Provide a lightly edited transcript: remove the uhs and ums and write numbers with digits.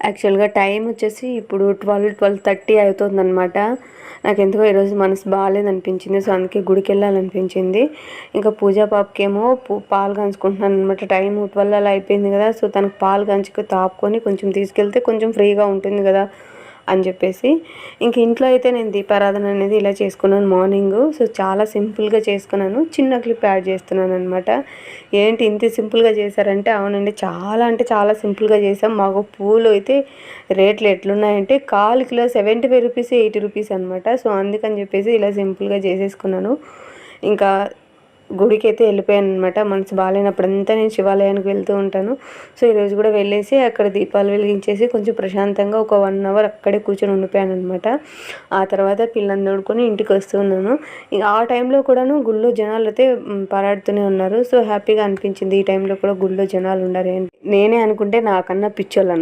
యాక్చువల్గా టైం వచ్చేసి ఇప్పుడు 12:30 అవుతుందన్నమాట. నాకెందుకో ఈరోజు మనసు బాగాలేదనిపించింది. సో అందుకే గుడికి వెళ్ళాలనిపించింది. ఇంకా పూజా పాపకేమో పాలు కాంచుకుంటున్నాను అనమాట. టైం 12 అలా అయిపోయింది కదా. సో తనకు పాలు కాంచుకు తాపుకొని కొంచెం తీసుకెళ్తే కొంచెం ఫ్రీగా ఉంటుంది కదా అని చెప్పేసి ఇంక ఇంట్లో అయితే నేను దీపారాధన అనేది ఇలా చేసుకున్నాను మార్నింగ్. సో చాలా సింపుల్గా చేసుకున్నాను. చిన్న క్లిప్ యాడ్ చేస్తున్నాను అనమాట. ఏంటి ఇంత సింపుల్గా చేశారంటే, అవునండి చాలా అంటే చాలా సింపుల్గా చేసాం. మాకు పూలు అయితే రేట్లు ఎట్లున్నాయంటే 1/4 కిలో 75 రూపీస్ 80 రూపీస్ అనమాట. సో అందుకని చెప్పేసి ఇలా సింపుల్గా చేసేసుకున్నాను. ఇంకా గుడికి అయితే వెళ్ళిపోయాను అనమాట. మనసు బాగాలేనప్పుడంతా నేను శివాలయానికి వెళ్తూ ఉంటాను. సో ఈరోజు కూడా వెళ్ళేసి అక్కడ దీపాలు వెలిగించేసి కొంచెం ప్రశాంతంగా ఒక 1 అవర్ అక్కడే కూర్చొని ఉండిపోయాను అనమాట. ఆ తర్వాత పిల్లని తోడుకొని ఇంటికి వస్తూ ఉన్నాను. ఆ టైంలో కూడాను గుళ్ళో జనాలు అయితే పరాడుతూనే ఉన్నారు. సో హ్యాపీగా అనిపించింది ఈ టైంలో కూడా గుళ్ళో జనాలు ఉన్నారు. నేనే అనుకుంటే నాకన్నా పిచ్చోళ్ళు